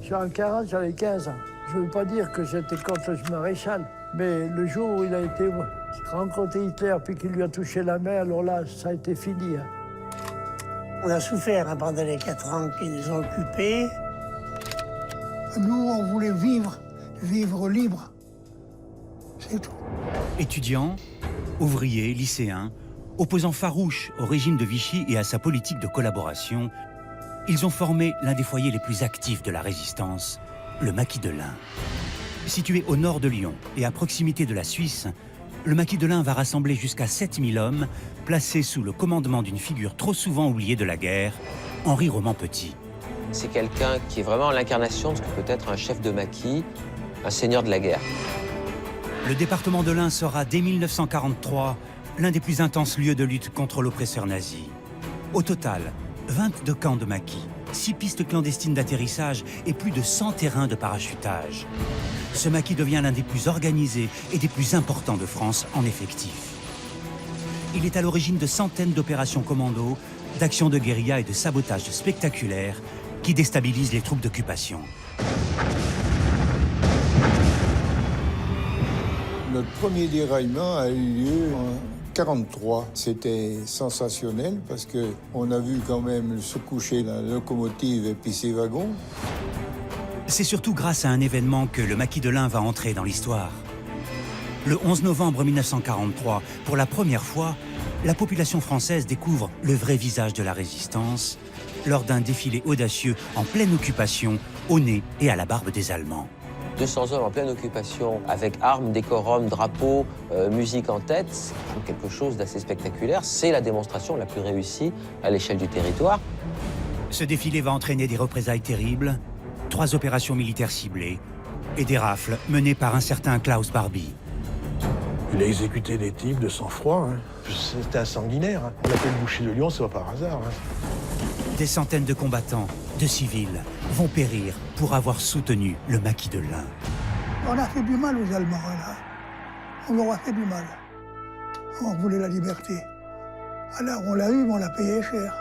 Sur un 40, j'avais 15 ans. Je ne veux pas dire que j'étais contre le maréchal, mais le jour où il a été rencontré Hitler puis qu'il lui a touché la main, alors là, ça a été fini. Hein. On a souffert hein, pendant les 4 ans qu'ils nous ont occupés. Nous, on voulait vivre libre. C'est tout. Étudiants, ouvriers, lycéens, opposants farouches au régime de Vichy et à sa politique de collaboration, ils ont formé l'un des foyers les plus actifs de la résistance, le maquis de l'Ain. Situé au nord de Lyon et à proximité de la Suisse, le maquis de l'Ain va rassembler jusqu'à 7000 hommes, placés sous le commandement d'une figure trop souvent oubliée de la guerre, Henri Roman-Petit. C'est quelqu'un qui est vraiment l'incarnation de ce que peut être un chef de maquis, un seigneur de la guerre. Le département de l'Ain sera, dès 1943, l'un des plus intenses lieux de lutte contre l'oppresseur nazi. Au total, 22 camps de maquis, 6 pistes clandestines d'atterrissage et plus de 100 terrains de parachutage. Ce maquis devient l'un des plus organisés et des plus importants de France en effectif. Il est à l'origine de centaines d'opérations commando, d'actions de guérilla et de sabotages spectaculaires qui déstabilisent les troupes d'occupation. Notre premier déraillement a eu lieu en 1943. C'était sensationnel parce qu'on a vu quand même se coucher la locomotive et puis ses wagons. C'est surtout grâce à un événement que le maquis de l'Ain va entrer dans l'histoire. Le 11 novembre 1943, pour la première fois, la population française découvre le vrai visage de la résistance lors d'un défilé audacieux en pleine occupation, au nez et à la barbe des Allemands. 200 hommes en pleine occupation, avec armes, décorum, drapeaux, musique en tête, c'est quelque chose d'assez spectaculaire. C'est la démonstration la plus réussie à l'échelle du territoire. Ce défilé va entraîner des représailles terribles, 3 opérations militaires ciblées et des rafles menées par un certain Klaus Barbie. Il a exécuté des types de sang-froid. Hein. C'était un sanguinaire. Hein. On l'appelle boucher de Lyon, c'est pas par hasard. Hein. Des centaines de combattants, de civils, vont périr pour avoir soutenu le maquis de l'Ain. On a fait du mal aux Allemands, là. On leur a fait du mal. On voulait la liberté. Alors on l'a eu, mais on l'a payé cher.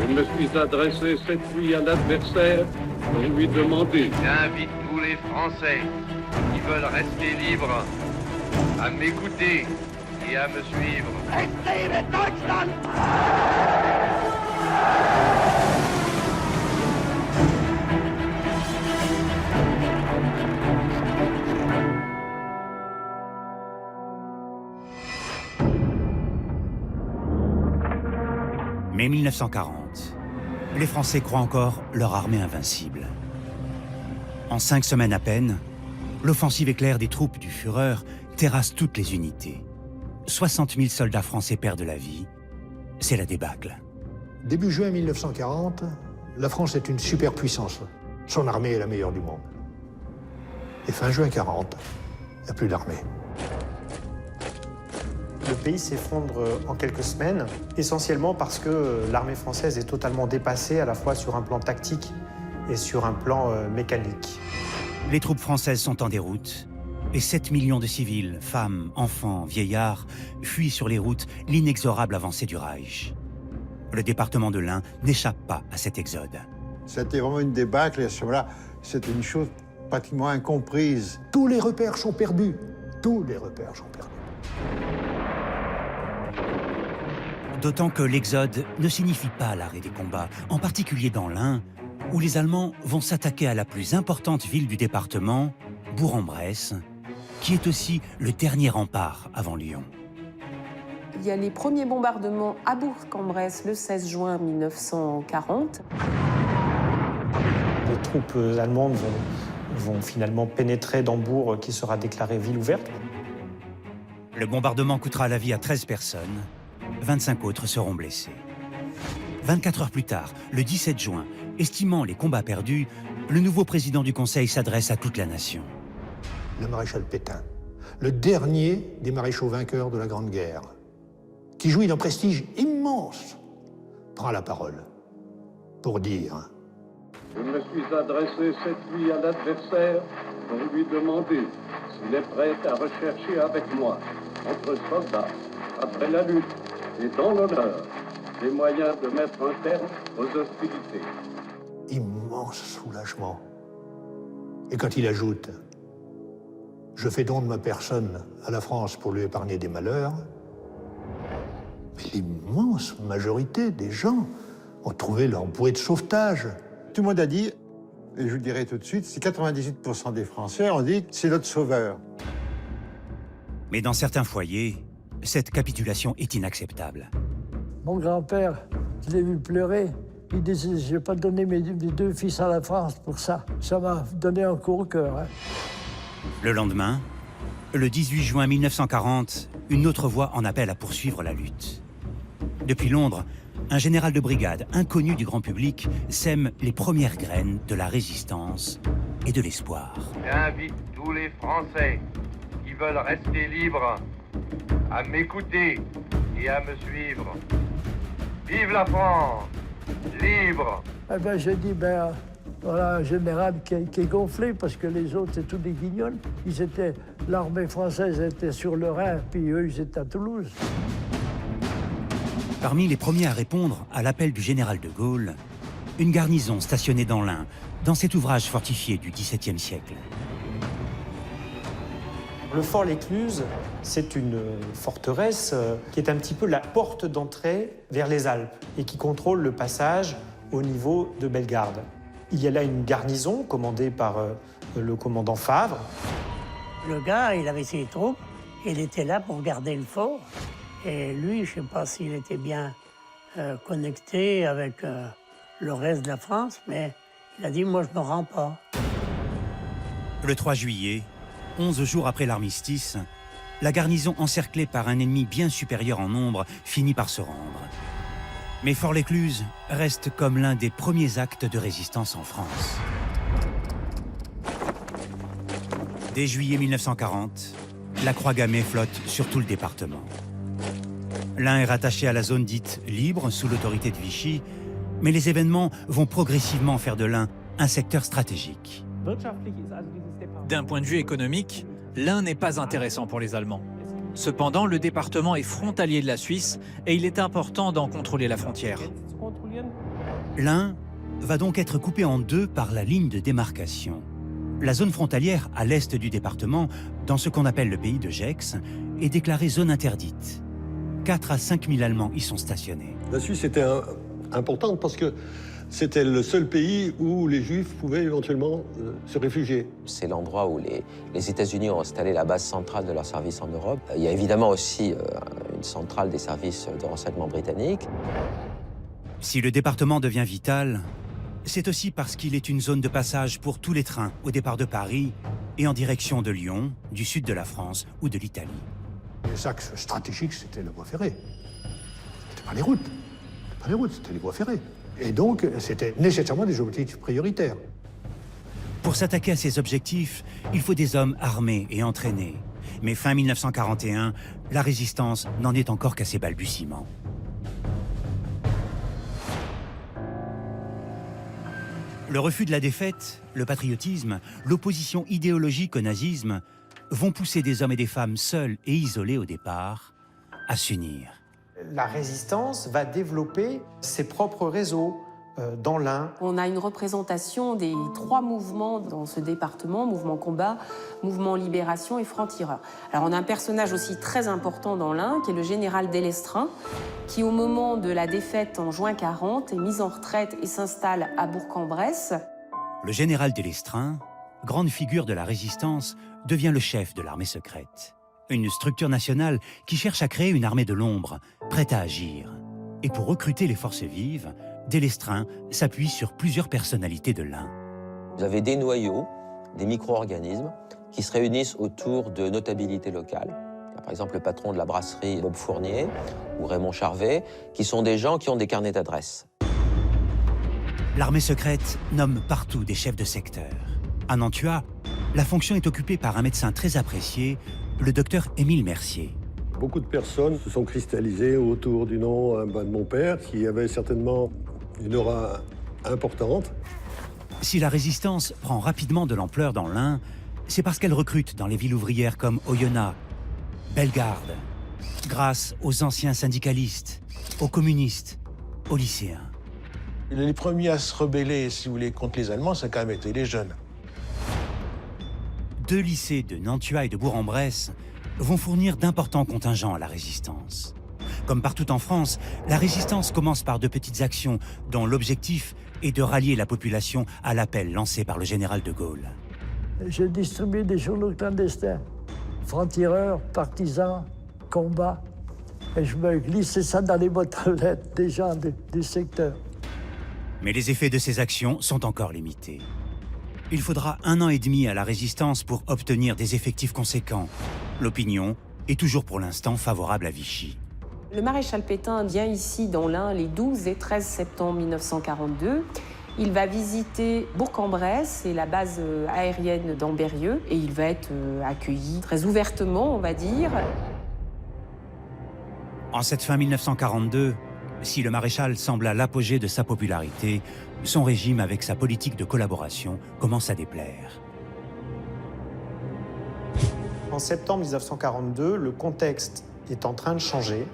Je me suis adressé cette nuit à l'adversaire pour lui demander. J'invite tous les Français qui veulent rester libres à m'écouter et à me suivre. Mai 1940, les Français croient encore leur armée invincible. En 5 semaines à peine, l'offensive éclair des troupes du Führer terrasse toutes les unités. 60 000 soldats français perdent la vie. C'est la débâcle. Début juin 1940, la France est une superpuissance. Son armée est la meilleure du monde. Et fin juin 1940, il n'y a plus d'armée. Le pays s'effondre en quelques semaines, essentiellement parce que l'armée française est totalement dépassée à la fois sur un plan tactique et sur un plan mécanique. Les troupes françaises sont en déroute et 7 millions de civils, femmes, enfants, vieillards, fuient sur les routes l'inexorable avancée du Reich. Le département de l'Ain n'échappe pas à cet exode. C'était vraiment une débâcle et à ce moment-là, c'était une chose pratiquement incomprise. Tous les repères sont perdus. Tous les repères sont perdus. D'autant que l'exode ne signifie pas l'arrêt des combats, en particulier dans l'Ain, où les Allemands vont s'attaquer à la plus importante ville du département, Bourg-en-Bresse, qui est aussi le dernier rempart avant Lyon. Il y a les premiers bombardements à Bourg-en-Bresse le 16 juin 1940. Les troupes allemandes vont finalement pénétrer dans Bourg, qui sera déclarée ville ouverte. Le bombardement coûtera la vie à 13 personnes. 25 autres seront blessés. 24 heures plus tard, le 17 juin, estimant les combats perdus, le nouveau président du Conseil s'adresse à toute la nation. Le maréchal Pétain, le dernier des maréchaux vainqueurs de la Grande Guerre, qui jouit d'un prestige immense, prend la parole pour dire: Je me suis adressé cette nuit à l'adversaire pour lui demander s'il est prêt à rechercher avec moi, entre soldats, après la lutte et dans l'honneur, les moyens de mettre un terme aux hostilités. Immense soulagement. Et quand il ajoute « Je fais don de ma personne à la France pour lui épargner des malheurs », mais l'immense majorité des gens ont trouvé leur bouée de sauvetage. Tout le monde a dit, et je vous le dirai tout de suite, c'est 98% des Français ont dit « c'est notre sauveur ». Mais dans certains foyers, cette capitulation est inacceptable. Mon grand-père, je l'ai vu pleurer. Il disait, je n'ai pas donné mes 2 fils à la France pour ça. Ça m'a donné un coup au cœur. Hein. Le lendemain, le 18 juin 1940, une autre voix en appelle à poursuivre la lutte. Depuis Londres, un général de brigade inconnu du grand public sème les premières graines de la résistance et de l'espoir. J'invite tous les Français qui veulent rester libres à m'écouter et à me suivre. Vive la France, libre! Eh ben, j'ai dit, voilà un général qui est gonflé parce que les autres, c'est tous des guignols. L'armée française était sur le Rhin, puis eux, ils étaient à Toulouse. Parmi les premiers à répondre à l'appel du général de Gaulle, une garnison stationnée dans l'Ain, dans cet ouvrage fortifié du XVIIe siècle. Le fort L'Écluse, c'est une forteresse qui est un petit peu la porte d'entrée vers les Alpes et qui contrôle le passage au niveau de Bellegarde. Il y a là une garnison commandée par le commandant Favre. Le gars, il avait ses troupes, il était là pour garder le fort. Et lui, je ne sais pas s'il était bien connecté avec le reste de la France, mais il a dit, moi, je ne me rends pas. Le 3 juillet, 11 jours après l'armistice, la garnison encerclée par un ennemi bien supérieur en nombre finit par se rendre. Mais Fort-l'Écluse reste comme l'un des premiers actes de résistance en France. Dès juillet 1940, la croix gammée flotte sur tout le département. L'Ain est rattaché à la zone dite libre sous l'autorité de Vichy, mais les événements vont progressivement faire de l'Ain un secteur stratégique. D'un point de vue économique, l'Ain n'est pas intéressant pour les Allemands. Cependant, le département est frontalier de la Suisse et il est important d'en contrôler la frontière. L'Ain va donc être coupé en deux par la ligne de démarcation. La zone frontalière à l'est du département, dans ce qu'on appelle le pays de Gex, est déclarée zone interdite. 4 à 5 000 Allemands y sont stationnés. La Suisse était importante parce que c'était le seul pays où les Juifs pouvaient éventuellement se réfugier. C'est l'endroit où les États-Unis ont installé la base centrale de leurs services en Europe. Il y a évidemment aussi une centrale des services de renseignement britanniques. Si le département devient vital, c'est aussi parce qu'il est une zone de passage pour tous les trains au départ de Paris et en direction de Lyon, du sud de la France ou de l'Italie. Les axes stratégiques, c'était la voie ferrée. C'était pas les routes. Pas les routes, c'était les voies ferrées. Et donc, c'était nécessairement des objectifs prioritaires. Pour s'attaquer à ces objectifs, il faut des hommes armés et entraînés. Mais fin 1941, la résistance n'en est encore qu'à ses balbutiements. Le refus de la défaite, le patriotisme, l'opposition idéologique au nazisme vont pousser des hommes et des femmes seuls et isolés au départ à s'unir. La résistance va développer ses propres réseaux dans l'Ain. On a une représentation des 3 mouvements dans ce département, mouvement combat, mouvement libération et franc-tireur. Alors on a un personnage aussi très important dans l'Ain, qui est le général Delestraint, qui au moment de la défaite en juin 40 est mis en retraite et s'installe à Bourg-en-Bresse. Le général Delestraint, grande figure de la résistance, devient le chef de l'armée secrète. Une structure nationale qui cherche à créer une armée de l'ombre, prête à agir. Et pour recruter les forces vives, Delestraint s'appuie sur plusieurs personnalités de l'Ain. Vous avez des noyaux, des micro-organismes qui se réunissent autour de notabilités locales. Par exemple, le patron de la brasserie Bob Fournier ou Raymond Charvet, qui sont des gens qui ont des carnets d'adresses. L'armée secrète nomme partout des chefs de secteur. À Nantua, la fonction est occupée par un médecin très apprécié, le docteur Émile Mercier. Beaucoup de personnes se sont cristallisées autour du nom de mon père, qui avait certainement une aura importante. Si la résistance prend rapidement de l'ampleur dans l'Ain, c'est parce qu'elle recrute dans les villes ouvrières comme Oyonnax, Bellegarde, grâce aux anciens syndicalistes, aux communistes aux lycéens. Les premiers à se rebeller, si vous voulez, contre les Allemands, ça a quand même été les jeunes. 2 lycées de Nantua et de Bourg-en-Bresse vont fournir d'importants contingents à la résistance. Comme partout en France, la résistance commence par de petites actions dont l'objectif est de rallier la population à l'appel lancé par le général de Gaulle. J'ai distribué des journaux clandestins, francs-tireurs, partisans, combats, et je me glissais ça dans les boîtes aux lettres des gens du secteur. Mais les effets de ces actions sont encore limités. Il faudra 1 an et demi à la résistance pour obtenir des effectifs conséquents. L'opinion est toujours pour l'instant favorable à Vichy. Le maréchal Pétain vient ici dans l'Ain les 12 et 13 septembre 1942. Il va visiter Bourg-en-Bresse et la base aérienne d'Ambérieu et il va être accueilli très ouvertement, on va dire. En cette fin 1942, si le maréchal semble à l'apogée de sa popularité, son régime, avec sa politique de collaboration, commence à déplaire. En septembre 1942, le contexte est en train de changer,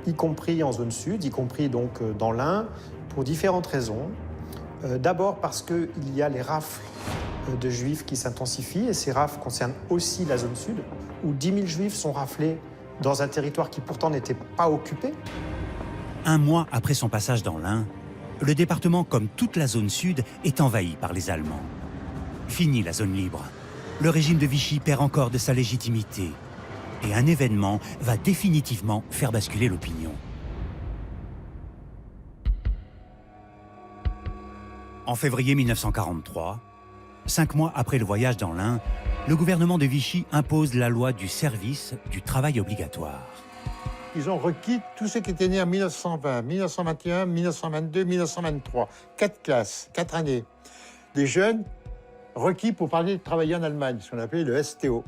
y compris en zone sud, y compris donc dans l'Ain, pour différentes raisons. D'abord parce qu'il y a les rafles de juifs qui s'intensifient, et ces rafles concernent aussi la zone sud, où 10 000 juifs sont raflés dans un territoire qui pourtant n'était pas occupé. 1 mois après son passage dans l'Ain, le département, comme toute la zone sud, est envahi par les Allemands. Fini la zone libre. Le régime de Vichy perd encore de sa légitimité. Et un événement va définitivement faire basculer l'opinion. En février 1943, 5 mois après le voyage dans l'Ain, le gouvernement de Vichy impose la loi du service du travail obligatoire. Ils ont requis tous ceux qui étaient nés en 1920, 1921, 1922, 1923. 4 classes, 4 années. Des jeunes requis pour parler de travailler en Allemagne, ce qu'on appelait le STO.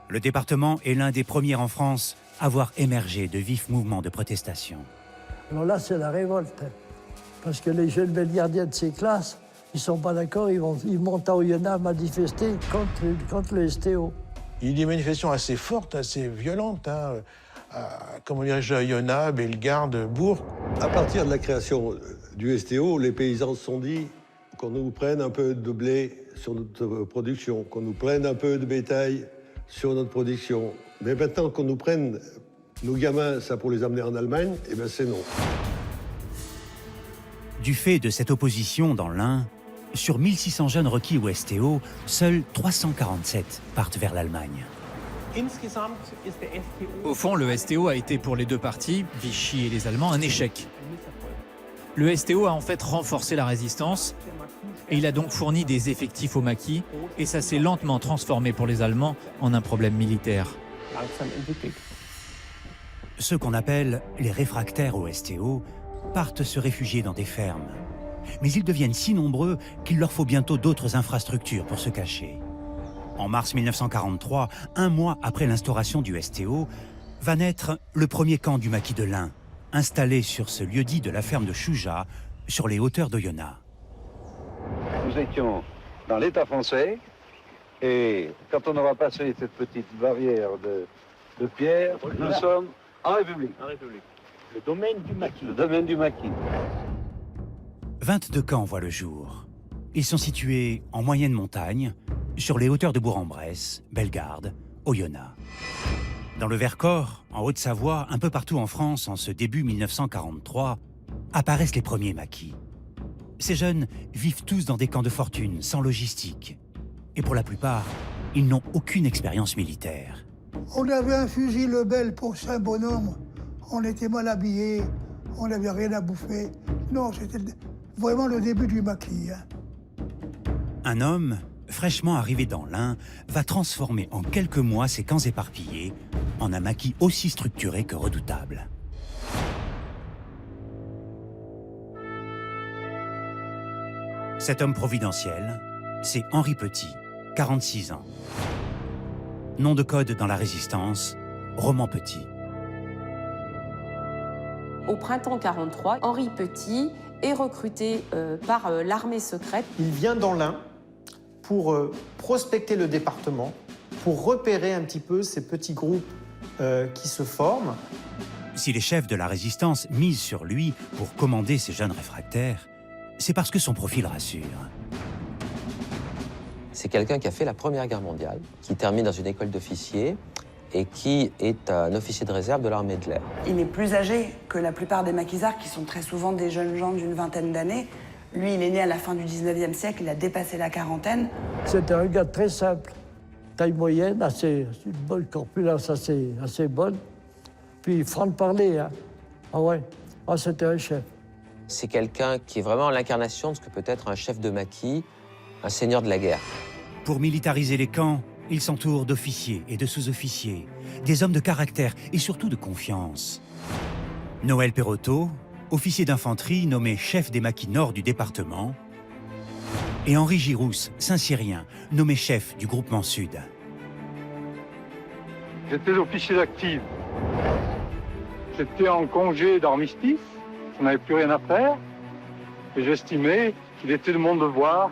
Le département est l'un des premiers en France à voir émerger de vifs mouvements de protestation. Alors là, c'est la révolte. Parce que les jeunes gardiens de ces classes, ils ne sont pas d'accord, ils montent à Oyonnax manifester contre le STO. Il y a des manifestations assez fortes, assez violentes, comme on dirait, à Oyonnax, Bellegarde, Bourg. À partir de la création du STO, les paysans se sont dit qu'on nous prenne un peu de blé sur notre production, qu'on nous prenne un peu de bétail sur notre production. Mais maintenant qu'on nous prenne nos gamins, ça pour les amener en Allemagne, eh bien c'est non. Du fait de cette opposition dans l'Ain, sur 1600 jeunes requis au STO, seuls 347 partent vers l'Allemagne. Au fond, le STO a été pour les 2 parties, Vichy et les Allemands, un échec. Le STO a en fait renforcé la résistance et il a donc fourni des effectifs au maquis et ça s'est lentement transformé pour les Allemands en un problème militaire. Ceux qu'on appelle les réfractaires au STO partent se réfugier dans des fermes. Mais ils deviennent si nombreux qu'il leur faut bientôt d'autres infrastructures pour se cacher. En mars 1943, 1 mois après l'instauration du STO, va naître le premier camp du maquis de l'Ain, installé sur ce lieu-dit de la ferme de Chouja, sur les hauteurs d'Oyonnax. Nous étions dans l'État français et quand on aura passé cette petite barrière de pierre, nous sommes en République. Le domaine du maquis. Le domaine du maquis. 22 camps voient le jour. Ils sont situés en moyenne montagne, sur les hauteurs de Bourg-en-Bresse, Bellegarde, Oyonnax. Dans le Vercors, en Haute-Savoie, un peu partout en France, en ce début 1943, apparaissent les premiers maquis. Ces jeunes vivent tous dans des camps de fortune, sans logistique. Et pour la plupart, ils n'ont aucune expérience militaire. On avait un fusil Lebel pour Saint-Bonhomme. On était mal habillés, on n'avait rien à bouffer. Non, c'était vraiment le début du maquis. Un homme, fraîchement arrivé dans l'Ain, va transformer en quelques mois ces camps éparpillés en un maquis aussi structuré que redoutable. Cet homme providentiel, c'est Henri Petit, 46 ans. Nom de code dans la Résistance, Roman Petit. Au printemps 43, Henri Petit est recruté par l'armée secrète. Il vient dans l'Ain pour prospecter le département, pour repérer un petit peu ces petits groupes qui se forment. Si les chefs de la résistance misent sur lui pour commander ces jeunes réfractaires, c'est parce que son profil rassure. C'est quelqu'un qui a fait la Première Guerre mondiale, qui termine dans une école d'officiers et qui est un officier de réserve de l'armée de l'air. Il est plus âgé que la plupart des maquisards, qui sont très souvent des jeunes gens d'une vingtaine d'années. Lui, il est né à la fin du 19e siècle, il a dépassé la quarantaine. C'était un gars très simple, taille moyenne, une bonne corpulence assez bonne. Puis franc de parler, hein. Ah ouais, c'était un chef. C'est quelqu'un qui est vraiment l'incarnation de ce que peut être un chef de maquis, un seigneur de la guerre. Pour militariser les camps, il s'entoure d'officiers et de sous-officiers, des hommes de caractère et surtout de confiance. Noël Perrotteau, officier d'infanterie nommé chef des maquis nord du département, et Henri Girousse, Saint-Cyrien, nommé chef du groupement sud. J'étais officier d'active. J'étais en congé d'armistice, je n'avais plus rien à faire, et j'estimais qu'il était de mon devoir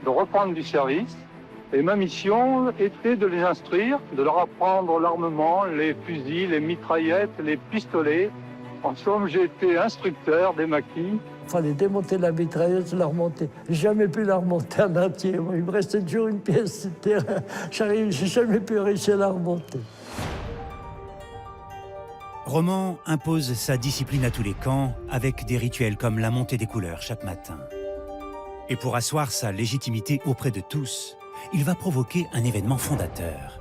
de reprendre du service. Et ma mission était de les instruire, de leur apprendre l'armement, les fusils, les mitraillettes, les pistolets. En somme, j'ai été instructeur des maquis. Il fallait démonter la mitrailleuse, la remonter. J'ai jamais pu la remonter en entier. Il me restait toujours une pièce de terrain. J'ai jamais pu réussir à la remonter. Roman impose sa discipline à tous les camps avec des rituels comme la montée des couleurs chaque matin. Et pour asseoir sa légitimité auprès de tous, il va provoquer un événement fondateur.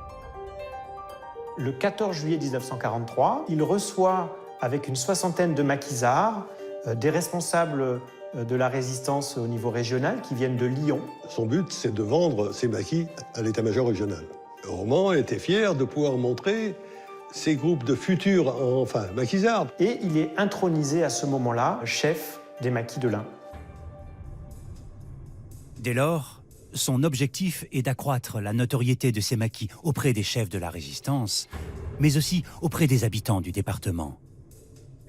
Le 14 juillet 1943, il reçoit avec une soixantaine de maquisards des responsables de la résistance au niveau régional qui viennent de Lyon. Son but, c'est de vendre ces maquis à l'état-major régional. Roman était fier de pouvoir montrer ces groupes de futurs, maquisards. Et il est intronisé à ce moment-là chef des maquis de l'Ain. Dès lors, son objectif est d'accroître la notoriété de ces maquis auprès des chefs de la résistance, mais aussi auprès des habitants du département.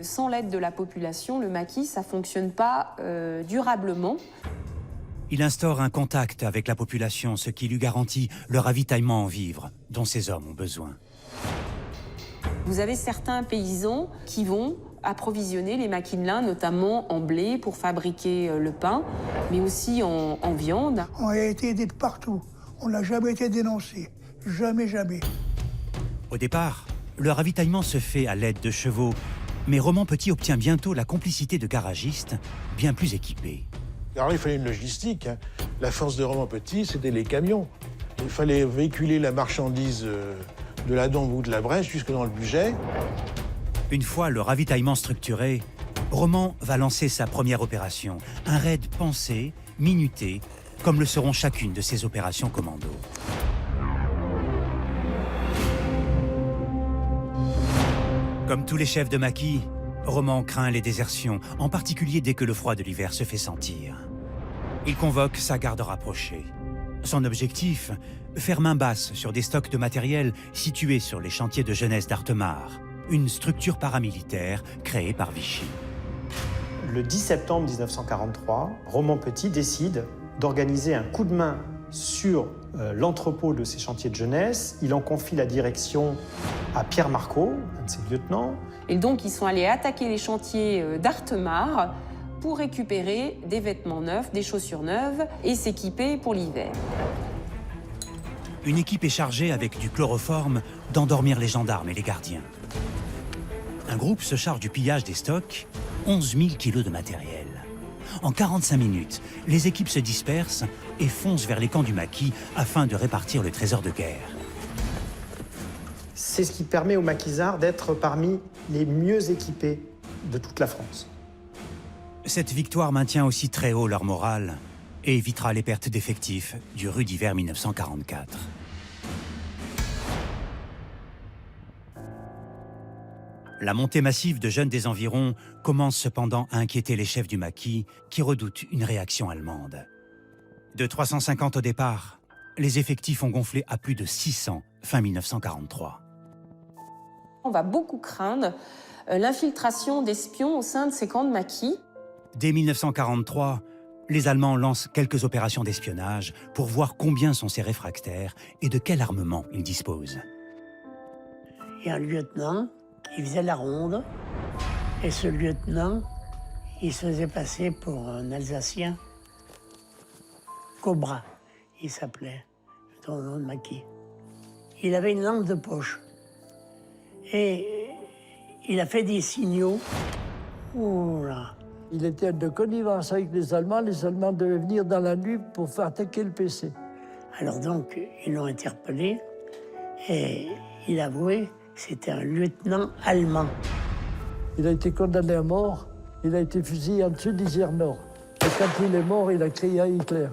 Sans l'aide de la population, le maquis, ça ne fonctionne pas durablement. Il instaure un contact avec la population, ce qui lui garantit le ravitaillement en vivres dont ces hommes ont besoin. Vous avez certains paysans qui vont approvisionner les maquis de l'Ain, notamment en blé pour fabriquer le pain, mais aussi en viande. On a été aidés de partout. On n'a jamais été dénoncé. Jamais, jamais. Au départ, le ravitaillement se fait à l'aide de chevaux, mais Roman Petit obtient bientôt la complicité de garagistes bien plus équipés. Alors il fallait une logistique. Hein. La force de Roman Petit, c'était les camions. Il fallait véhiculer la marchandise de la Dombe ou de la Brèche jusque dans le Bugey. Une fois le ravitaillement structuré, Roman va lancer sa première opération, un raid pensé, minuté, comme le seront chacune de ses opérations commando. Comme tous les chefs de maquis, Roman craint les désertions, en particulier dès que le froid de l'hiver se fait sentir. Il convoque sa garde rapprochée. Son objectif, faire main basse sur des stocks de matériel situés sur les chantiers de jeunesse d'Artemare, une structure paramilitaire créée par Vichy. Le 10 septembre 1943, Roman Petit décide d'organiser un coup de main sur l'entrepôt de ces chantiers de jeunesse. Il en confie la direction à Pierre Marcot, un de ses lieutenants. Et donc, ils sont allés attaquer les chantiers d'Artemare pour récupérer des vêtements neufs, des chaussures neuves et s'équiper pour l'hiver. Une équipe est chargée avec du chloroforme d'endormir les gendarmes et les gardiens. Un groupe se charge du pillage des stocks, 11 000 kilos de matériel. En 45 minutes, les équipes se dispersent et foncent vers les camps du maquis afin de répartir le trésor de guerre. C'est ce qui permet aux maquisards d'être parmi les mieux équipés de toute la France. Cette victoire maintient aussi très haut leur morale et évitera les pertes d'effectifs du rude hiver 1944. La montée massive de jeunes des environs commence cependant à inquiéter les chefs du maquis qui redoutent une réaction allemande. De 350 au départ, les effectifs ont gonflé à plus de 600 fin 1943. On va beaucoup craindre l'infiltration d'espions au sein de ces camps de maquis. Dès 1943, les Allemands lancent quelques opérations d'espionnage pour voir combien sont ces réfractaires et de quel armement ils disposent. Il y a un lieutenant qui faisait la ronde Et ce lieutenant, il se faisait passer pour un Alsacien. Cobra, il s'appelait, son nom de maquis. Il avait une lampe de poche. Et il a fait des signaux. Oh là! Il était de connivence avec les Allemands devaient venir dans la nuit pour faire attaquer le PC. Alors donc, ils l'ont interpellé et il avouait que c'était un lieutenant allemand. Il a été condamné à mort, il a été fusillé en dessous d'Isère Nord. Et quand il est mort, il a crié à Hitler.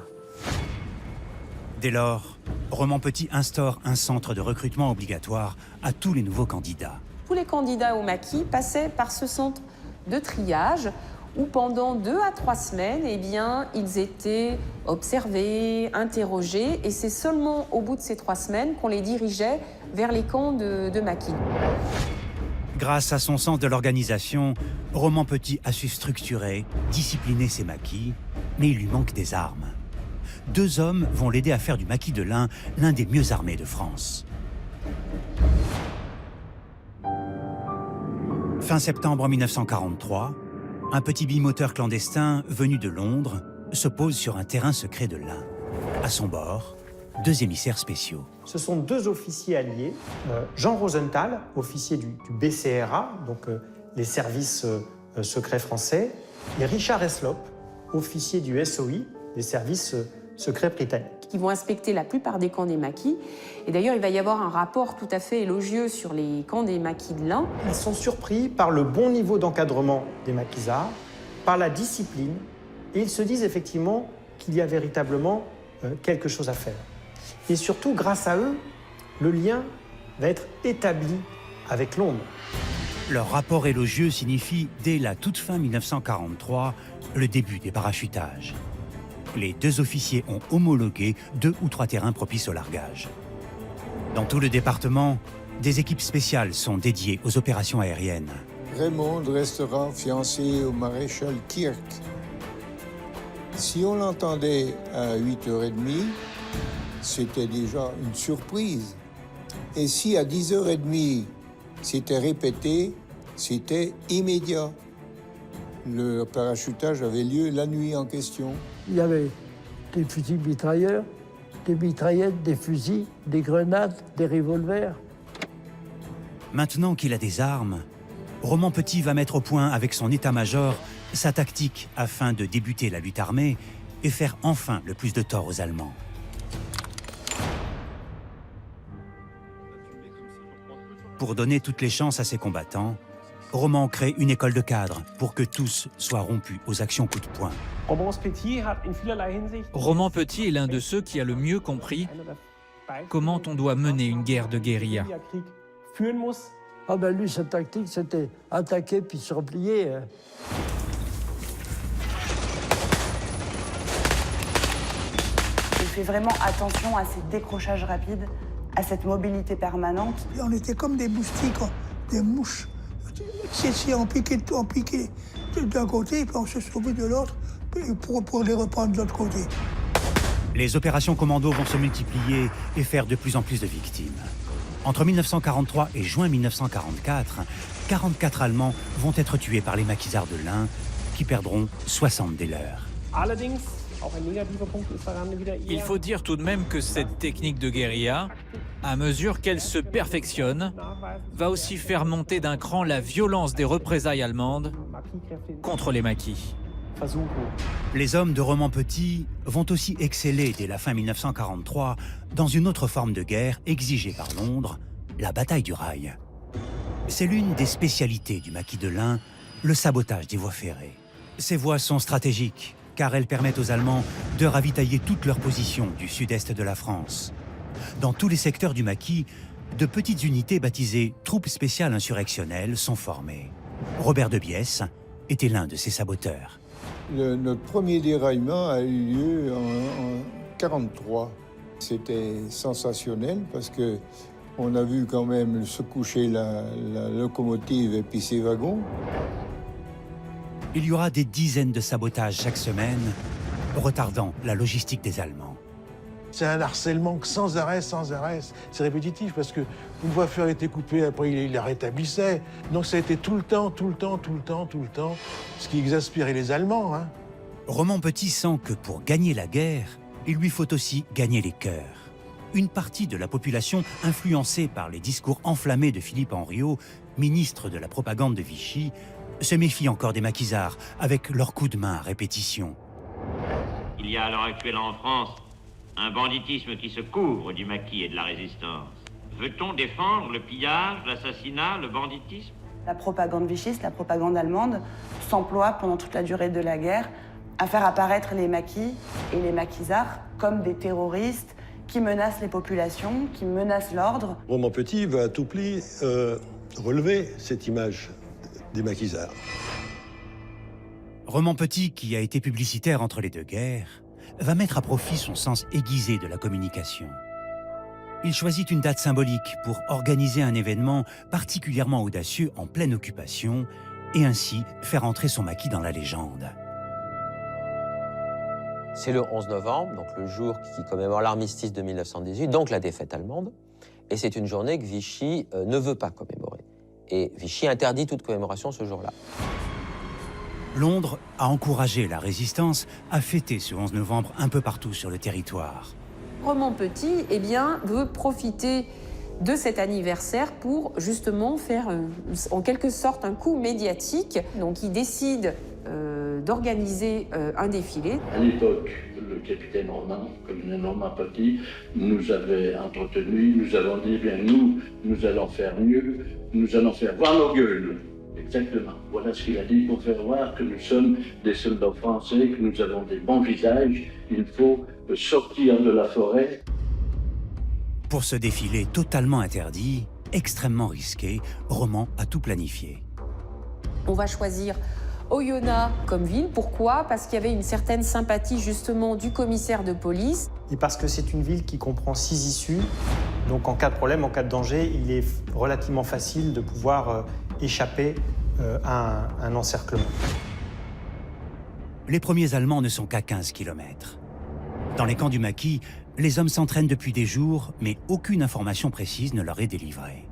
Dès lors, Roman Petit instaure un centre de recrutement obligatoire à tous les nouveaux candidats. Tous les candidats au maquis passaient par ce centre de triage où pendant 2 à 3 semaines, eh bien, ils étaient observés, interrogés, et c'est seulement au bout de ces 3 semaines qu'on les dirigeait vers les camps de maquis. Grâce à son sens de l'organisation, Roman Petit a su structurer, discipliner ses maquis, mais il lui manque des armes. 2 hommes vont l'aider à faire du maquis de l'Ain l'un des mieux armés de France. Fin septembre 1943, un petit bimoteur clandestin venu de Londres se pose sur un terrain secret de l'Ain. À son bord, 2 émissaires spéciaux. Ce sont 2 officiers alliés, Jean Rosenthal, officier du BCRA, donc les services secrets français, et Richard Heslop, officier du SOI, les services secrets britanniques. Qui vont inspecter la plupart des camps des maquis. Et d'ailleurs, il va y avoir un rapport tout à fait élogieux sur les camps des maquis de l'Ain. Ils sont surpris par le bon niveau d'encadrement des maquisards, par la discipline, et ils se disent effectivement qu'il y a véritablement quelque chose à faire. Et surtout, grâce à eux, le lien va être établi avec Londres. Leur rapport élogieux signifie, dès la toute fin 1943, le début des parachutages. Les 2 officiers ont homologué 2 ou 3 terrains propices au largage. Dans tout le département, des équipes spéciales sont dédiées aux opérations aériennes. Raymond restera fiancé au maréchal Kirk. Si on l'entendait à 8h30, c'était déjà une surprise. Et si à 10h30, c'était répété, c'était immédiat. Le parachutage avait lieu la nuit en question. Il y avait des fusils mitrailleurs, des mitraillettes, des fusils, des grenades, des revolvers. Maintenant qu'il a des armes, Roman Petit va mettre au point avec son état-major sa tactique afin de débuter la lutte armée et faire enfin le plus de tort aux Allemands. Pour donner toutes les chances à ses combattants, Roman crée une école de cadres pour que tous soient rompus aux actions coup de poing. Roman Petit est l'un de ceux qui a le mieux compris comment on doit mener une guerre de guérilla. Ah ben lui, sa tactique, c'était attaquer puis se replier. Il fait vraiment attention à ces décrochages rapides, à cette mobilité permanente. Et on était comme des moustiques, des mouches. Si on piquait d'un côté, puis on se sauvait de l'autre pour les reprendre de l'autre côté. Les opérations commando vont se multiplier et faire de plus en plus de victimes. Entre 1943 et juin 1944, 44 Allemands vont être tués par les maquisards de l'Ain, qui perdront 60 des leurs. Il faut dire tout de même que cette technique de guérilla, à mesure qu'elle se perfectionne, va aussi faire monter d'un cran la violence des représailles allemandes contre les maquis. Les hommes de Roman Petit vont aussi exceller dès la fin 1943 dans une autre forme de guerre exigée par Londres, la bataille du rail. C'est l'une des spécialités du maquis de l'Ain, le sabotage des voies ferrées. Ces voies sont stratégiques, car elles permettent aux Allemands de ravitailler toutes leurs positions du sud-est de la France. Dans tous les secteurs du maquis, de petites unités baptisées « troupes spéciales insurrectionnelles » sont formées. Robert de Biesse était l'un de ces saboteurs. Notre premier déraillement a eu lieu en 1943. C'était sensationnel parce que on a vu quand même se coucher la locomotive et puis ses wagons. Il y aura des dizaines de sabotages chaque semaine, retardant la logistique des Allemands. C'est un harcèlement sans arrêt, sans arrêt. C'est répétitif parce que une coiffure était coupée, après il la rétablissait. Donc ça a été tout le temps, ce qui exaspérait les Allemands. Hein. Roman Petit sent que pour gagner la guerre, il lui faut aussi gagner les cœurs. Une partie de la population, influencée par les discours enflammés de Philippe Henriot, ministre de la propagande de Vichy, se méfie encore des maquisards avec leurs coups de main à répétition. Il y a à l'heure actuelle en France un banditisme qui se couvre du maquis et de la résistance. Veut-on défendre le pillage, l'assassinat, le banditisme? La propagande vichiste, la propagande allemande s'emploie pendant toute la durée de la guerre à faire apparaître les maquis et les maquisards comme des terroristes qui menacent les populations, qui menacent l'ordre. Roman Petit va à tout prix relever cette image des maquisards. Roman Petit, qui a été publicitaire entre les deux guerres, va mettre à profit son sens aiguisé de la communication. Il choisit une date symbolique pour organiser un événement particulièrement audacieux en pleine occupation et ainsi faire entrer son maquis dans la légende. C'est le 11 novembre, donc le jour qui commémore l'armistice de 1918, donc la défaite allemande. Et c'est une journée que Vichy ne veut pas commémorer. Et Vichy interdit toute commémoration ce jour-là. Londres a encouragé la résistance à fêter ce 11 novembre un peu partout sur le territoire. Roman Petit, eh bien, veut profiter de cet anniversaire pour justement faire en quelque sorte un coup médiatique. Donc il décide d'organiser un défilé. À l'époque, le capitaine Roman, colonel Roman Petit, nous avait entretenus, nous avons dit, bien nous allons faire mieux, nous allons faire voir nos gueules. Exactement. Voilà ce qu'il a dit pour faire voir que nous sommes des soldats français, que nous avons des bons visages. Il faut sortir de la forêt. Pour ce défilé totalement interdit, extrêmement risqué, Roman a tout planifié. On va choisir Oyonnax comme ville. Pourquoi? Parce qu'il y avait une certaine sympathie justement du commissaire de police. Et parce que c'est une ville qui comprend 6 issues. Donc en cas de problème, en cas de danger, il est relativement facile de pouvoir échapper à un encerclement. Les premiers Allemands ne sont qu'à 15 km. Dans les camps du maquis, les hommes s'entraînent depuis des jours, mais aucune information précise ne leur est délivrée.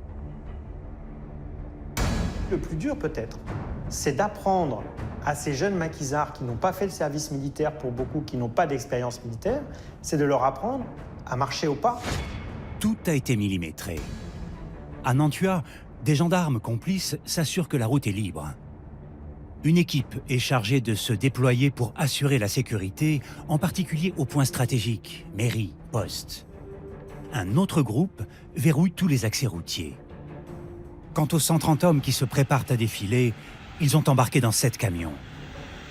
Le plus dur peut-être, c'est d'apprendre à ces jeunes maquisards qui n'ont pas fait le service militaire, pour beaucoup qui n'ont pas d'expérience militaire, c'est de leur apprendre à marcher au pas. Tout a été millimétré. À Nantua, des gendarmes complices s'assurent que la route est libre. Une équipe est chargée de se déployer pour assurer la sécurité, en particulier aux points stratégiques, mairie, poste. Un autre groupe verrouille tous les accès routiers. Quant aux 130 hommes qui se préparent à défiler, ils ont embarqué dans 7 camions.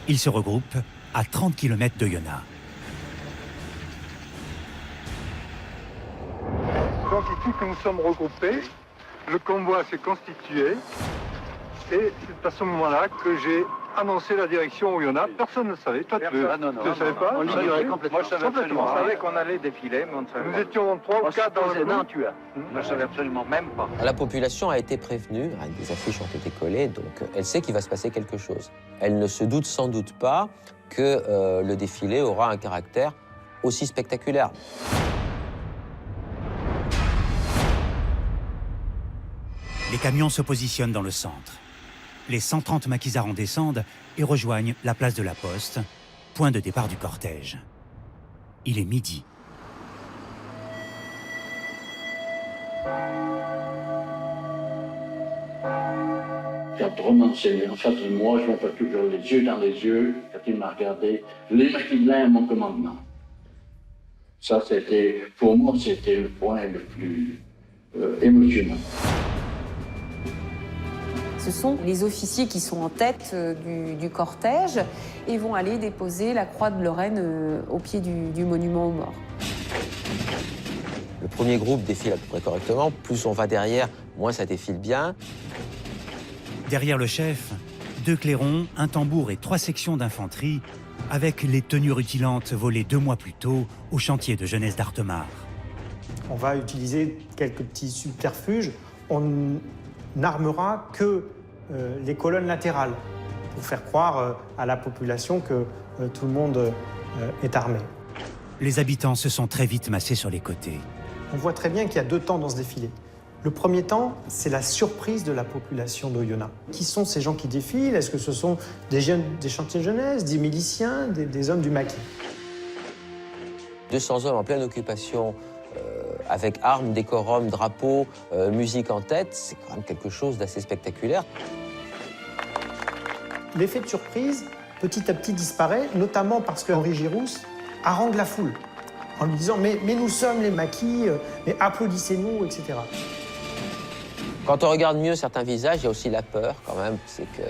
Ils se regroupent à 30 km d'Oyonnax. Donc ici que nous sommes regroupés, le convoi s'est constitué et c'est à ce moment-là que j'ai annoncé la direction Oyonnax. Personne ne le savait. Toi, tu ne savais pas? On l'ignorait complètement. Moi, je savais absolument. On savait qu'on allait défiler, mais on ne savait Nous étions 3 ou 4 dans le Nantua. Moi, je savais absolument même pas. La population a été prévenue, des affiches ont été collées, donc elle sait qu'il va se passer quelque chose. Elle ne se doute sans doute pas que le défilé aura un caractère aussi spectaculaire. Les camions se positionnent dans le centre. Les 130 maquisards en descendent et rejoignent la place de la Poste, point de départ du cortège. Il est midi. Quand Roman s'est en face de moi, je n'ai pas toujours les yeux dans les yeux. Quand il m'a regardé, les maquisards, mon commandement. Ça, c'était, pour moi, c'était le point le plus émotionnant. Ce sont les officiers qui sont en tête du cortège et vont aller déposer la croix de Lorraine au pied du monument aux morts. Le premier groupe défile à peu près correctement. Plus on va derrière, moins ça défile bien. Derrière le chef, 2 clairons, un tambour et 3 sections d'infanterie avec les tenues rutilantes volées 2 mois plus tôt au chantier de jeunesse d'Artemare. On va utiliser quelques petits subterfuges. On n'armera que les colonnes latérales pour faire croire à la population que tout le monde est armé. les habitants se sont très vite massés sur les côtés. On voit très bien qu'il y a deux temps dans ce défilé. Le premier temps, c'est la surprise de la population d'Oyonnax. Qui sont ces gens qui défilent? Est-ce que ce sont des jeunes des chantiers de jeunesse, des miliciens, des hommes du maquis? 200 hommes en pleine occupation, avec armes, décorum, drapeaux, musique en tête, c'est quand même quelque chose d'assez spectaculaire. L'effet de surprise, petit à petit, disparaît, notamment parce qu'Henri Girousse harangue la foule en lui disant « mais nous sommes les maquis, mais applaudissez-nous, etc. » Quand on regarde mieux certains visages, il y a aussi la peur quand même. C'est que,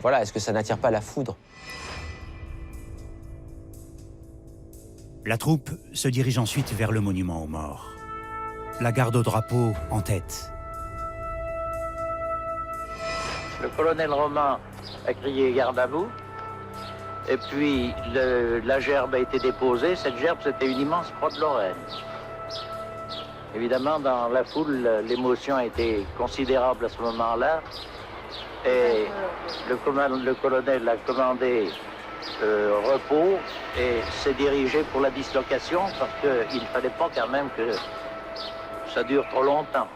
voilà, est-ce que ça n'attire pas la foudre? La troupe se dirige ensuite vers le monument aux morts. La garde au drapeau en tête. Le colonel Roman a crié « garde à vous ». Et puis la gerbe a été déposée. Cette gerbe, c'était une immense croix de Lorraine. Évidemment, dans la foule, l'émotion a été considérable à ce moment-là. Et le colonel a commandé repos et s'est dirigé pour la dislocation parce qu'il ne fallait pas quand même que ça dure trop longtemps.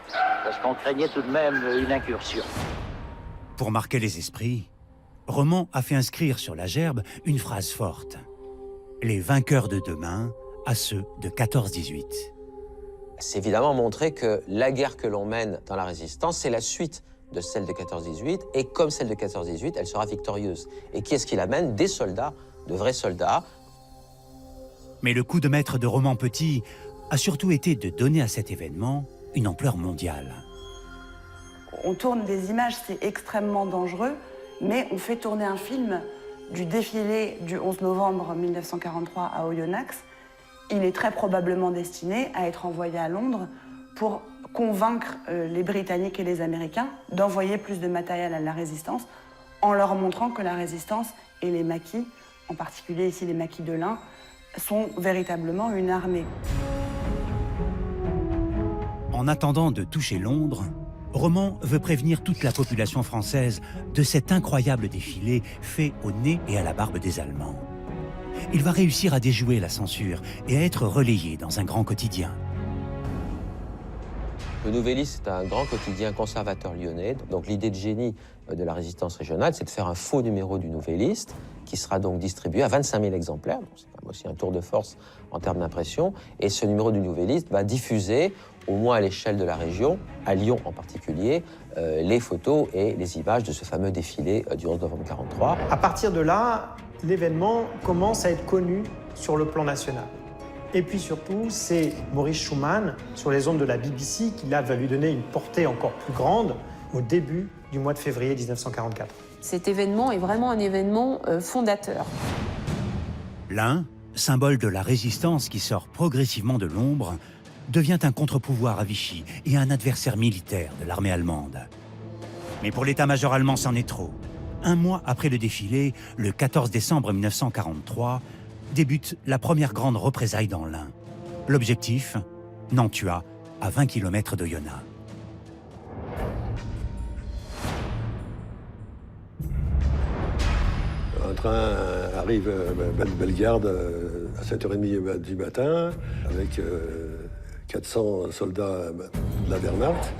Parce qu'on craignait tout de même une incursion. Pour marquer les esprits, Roman a fait inscrire sur la gerbe une phrase forte. Les vainqueurs de demain à ceux de 14-18. C'est évidemment montrer que la guerre que l'on mène dans la résistance, c'est la suite de celle de 14-18, et comme celle de 14-18, elle sera victorieuse. Et qui est-ce qui l'amène? Des soldats, de vrais soldats. Mais le coup de maître de Roman Petit a surtout été de donner à cet événement une ampleur mondiale. On tourne des images, c'est extrêmement dangereux, mais on fait tourner un film du défilé du 11 novembre 1943 à Oyonnax. Il est très probablement destiné à être envoyé à Londres pour convaincre les Britanniques et les Américains d'envoyer plus de matériel à la résistance en leur montrant que la résistance et les maquis, en particulier ici les maquis de l'Ain, sont véritablement une armée. En attendant de toucher Londres, Roman veut prévenir toute la population française de cet incroyable défilé fait au nez et à la barbe des Allemands. Il va réussir à déjouer la censure et à être relayé dans un grand quotidien. Le Nouvelliste, c'est un grand quotidien conservateur lyonnais. Donc l'idée de génie de la résistance régionale, c'est de faire un faux numéro du Nouvelliste qui sera donc distribué à 25 000 exemplaires. C'est quand même aussi un tour de force en termes d'impression. Et ce numéro du Nouvelliste va diffuser, au moins à l'échelle de la région, à Lyon en particulier, les photos et les images de ce fameux défilé du 11 novembre 1943. À partir de là, l'événement commence à être connu sur le plan national. Et puis surtout, c'est Maurice Schumann, sur les ondes de la BBC, qui là va lui donner une portée encore plus grande au début du mois de février 1944. Cet événement est vraiment un événement fondateur. L'Ain, symbole de la résistance qui sort progressivement de l'ombre, devient un contre-pouvoir à Vichy et un adversaire militaire de l'armée allemande. Mais pour l'état-major allemand, c'en est trop. Un mois après le défilé, le 14 décembre 1943, débute la première grande représaille dans l'Ain. L'objectif, Nantua, à 20 km d'Oyonnax. Un train arrive à Bellegarde à 7h30 du matin avec 400 soldats de la Wehrmacht.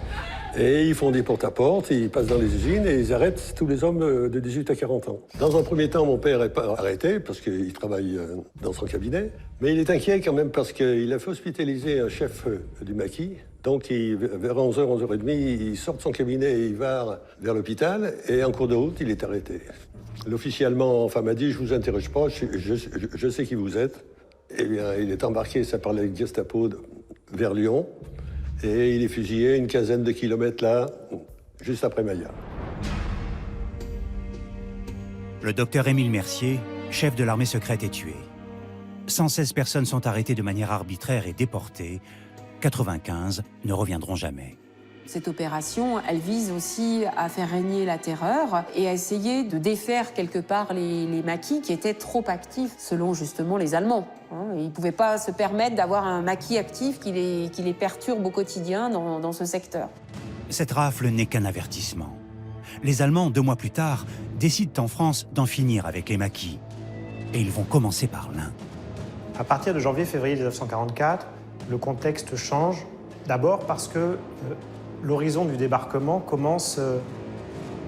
Et ils font des porte-à-porte, ils passent dans les usines et ils arrêtent tous les hommes de 18 à 40 ans. Dans un premier temps, mon père n'est pas arrêté parce qu'il travaille dans son cabinet. Mais il est inquiet quand même parce qu'il a fait hospitaliser un chef du maquis. Donc vers 11h, 11h30, il sort de son cabinet et il va vers l'hôpital. Et en cours de route, il est arrêté. L'officier allemand m'a dit « Je vous interroge pas, je sais qui vous êtes ». Eh bien, il est embarqué, ça parlait de Gestapo, vers Lyon. Et il est fusillé une quinzaine de kilomètres là, juste après Maillard. Le docteur Émile Mercier, chef de l'armée secrète, est tué. 116 personnes sont arrêtées de manière arbitraire et déportées. 95 ne reviendront jamais. Cette opération, elle vise aussi à faire régner la terreur et à essayer de défaire quelque part les maquis qui étaient trop actifs, selon justement les Allemands. Ils ne pouvaient pas se permettre d'avoir un maquis actif qui les perturbe au quotidien dans ce secteur. Cette rafle n'est qu'un avertissement. Les Allemands, 2 mois plus tard, décident en France d'en finir avec les maquis. Et ils vont commencer par l'Ain. À partir de janvier-février 1944, le contexte change, d'abord parce que l'horizon du débarquement commence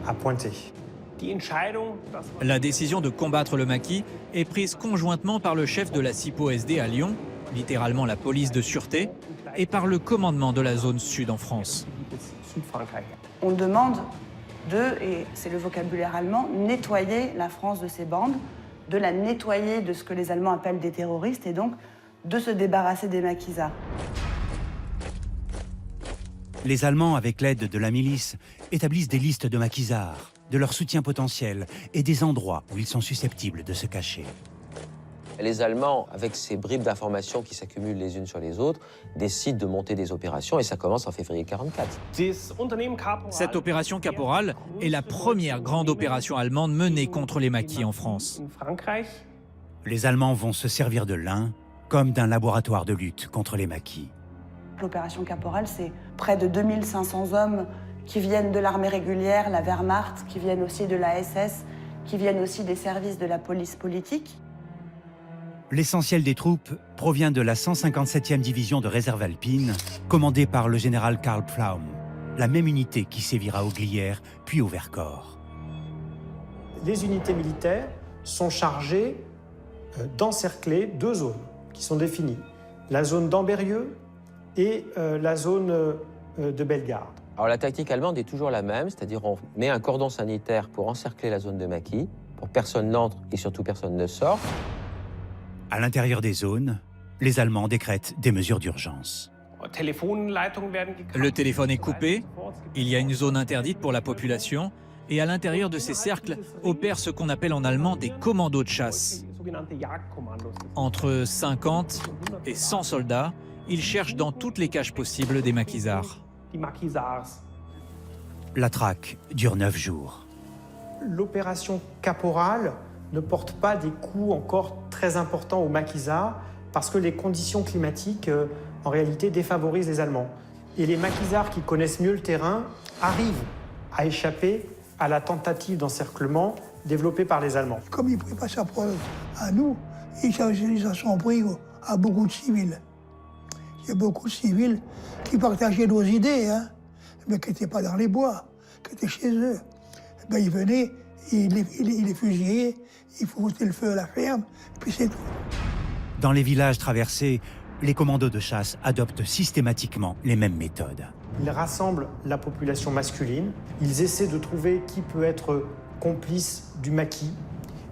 à pointer. La décision de combattre le maquis est prise conjointement par le chef de la CIPO-SD à Lyon, littéralement la police de sûreté, et par le commandement de la zone sud en France. On demande de, et c'est le vocabulaire allemand, nettoyer la France de ces bandes, de la nettoyer de ce que les Allemands appellent des terroristes et donc de se débarrasser des maquisards. Les Allemands, avec l'aide de la milice, établissent des listes de maquisards, de leur soutien potentiel et des endroits où ils sont susceptibles de se cacher. Les Allemands, avec ces bribes d'informations qui s'accumulent les unes sur les autres, décident de monter des opérations et ça commence en février 1944. Cette opération Caporal est la première grande opération allemande menée contre les maquis en France. Les Allemands vont se servir de l'Ain comme d'un laboratoire de lutte contre les maquis. L'opération Caporal, c'est près de 2500 hommes qui viennent de l'armée régulière, la Wehrmacht, qui viennent aussi de la SS, qui viennent aussi des services de la police politique. L'essentiel des troupes provient de la 157e division de réserve alpine, commandée par le général Karl Pflaum, la même unité qui sévira au Glières puis au Vercors. Les unités militaires sont chargées d'encercler deux zones qui sont définies. La zone d'Ambérieu et la zone de Bellegarde. Alors la tactique allemande est toujours la même, c'est-à-dire on met un cordon sanitaire pour encercler la zone de maquis, pour que personne n'entre et surtout personne ne sort. À l'intérieur des zones, les Allemands décrètent des mesures d'urgence. Le téléphone est coupé, il y a une zone interdite pour la population, et à l'intérieur de ces cercles opèrent ce qu'on appelle en allemand des commandos de chasse. Entre 50 et 100 soldats, ils cherchent dans toutes les caches possibles des maquisards. La traque dure 9 jours. L'opération Caporal ne porte pas des coups encore très importants aux maquisards parce que les conditions climatiques, en réalité, défavorisent les Allemands. Et les maquisards qui connaissent mieux le terrain arrivent à échapper à la tentative d'encerclement développée par les Allemands. Comme ils ne pouvaient pas s'en prendre à nous, ils s'en sont pris à beaucoup de civils. Il y a beaucoup de civils qui partageaient nos idées, hein, mais qui n'étaient pas dans les bois, qui étaient chez eux. Ben, ils venaient, ils les fusillaient, ils foutaient le feu à la ferme, puis c'est tout. Dans les villages traversés, les commandos de chasse adoptent systématiquement les mêmes méthodes. Ils rassemblent la population masculine, ils essaient de trouver qui peut être complice du maquis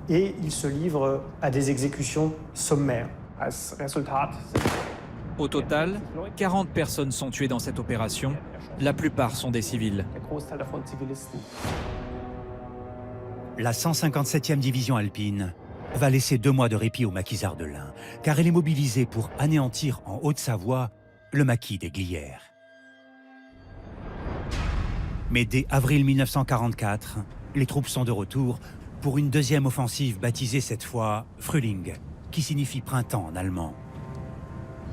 et ils se livrent à des exécutions sommaires. Au total, 40 personnes sont tuées dans cette opération. La plupart sont des civils. La 157e division alpine va laisser 2 mois de répit aux maquisards de l'Ain, car elle est mobilisée pour anéantir en Haute-Savoie le maquis des Glières. Mais dès avril 1944, les troupes sont de retour pour une deuxième offensive baptisée cette fois Frühling, qui signifie printemps en allemand.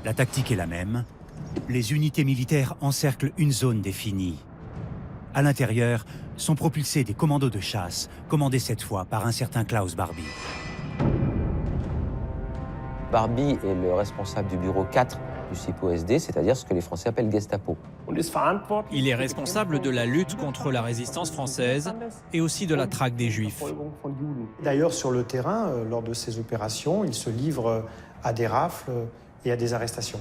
La tactique est la même. Les unités militaires encerclent une zone définie. À l'intérieur sont propulsés des commandos de chasse, commandés cette fois par un certain Klaus Barbie. Barbie est le responsable du bureau 4 du CIPO-SD, c'est-à-dire ce que les Français appellent Gestapo. Il est responsable de la lutte contre la résistance française et aussi de la traque des Juifs. D'ailleurs, sur le terrain, lors de ces opérations, il se livre à des rafles et à des arrestations.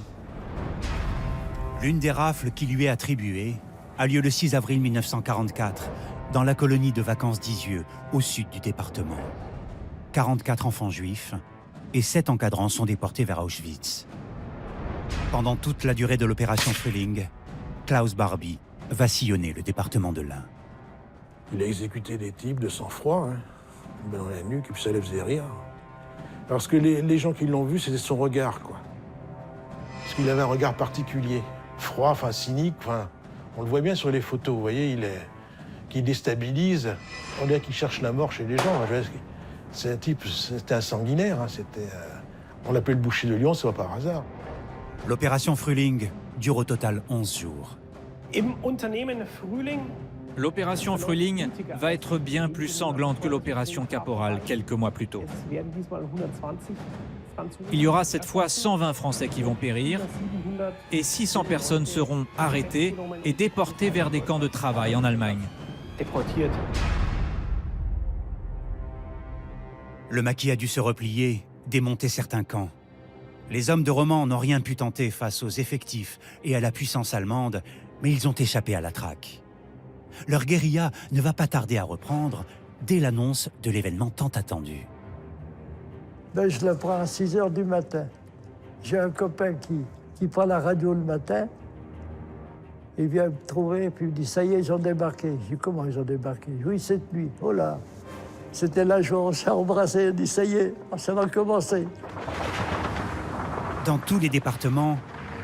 L'une des rafles qui lui est attribuée a lieu le 6 avril 1944, dans la colonie de vacances d'Isieux, au sud du département. 44 enfants juifs et 7 encadrants sont déportés vers Auschwitz. Pendant toute la durée de l'opération Frühling, Klaus Barbie va sillonner le département de l'Ain. Il a exécuté des types de sang-froid, hein, dans la nuque, et puis ça les faisait rire. Parce que les gens qui l'ont vu, c'était son regard, quoi. Parce qu'il avait un regard particulier, froid, enfin cynique, enfin, on le voit bien sur les photos, vous voyez, qui déstabilise. On dirait qu'il cherche la mort chez les gens. C'est un type, c'était un sanguinaire, hein, on l'appelle le boucher de Lyon, c'est pas par hasard. L'opération Frühling dure au total 11 jours. L'opération Frühling va être bien plus sanglante que l'opération Caporal quelques mois plus tôt. Il y aura cette fois 120 Français qui vont périr et 600 personnes seront arrêtées et déportées vers des camps de travail en Allemagne. Le maquis a dû se replier, démonter certains camps. Les hommes de Romans n'ont rien pu tenter face aux effectifs et à la puissance allemande, mais ils ont échappé à la traque. Leur guérilla ne va pas tarder à reprendre dès l'annonce de l'événement tant attendu. Ben, je le prends à 6 h du matin. J'ai un copain qui prend la radio le matin. Il vient me trouver et puis il me dit « Ça y est, ils ont débarqué ». Je dis « Comment ils ont débarqué ?»« Oui, cette nuit. » Oh là, c'était la joie, on s'est embrassé, on dit « Ça y est, ça va commencer ». Dans tous les départements,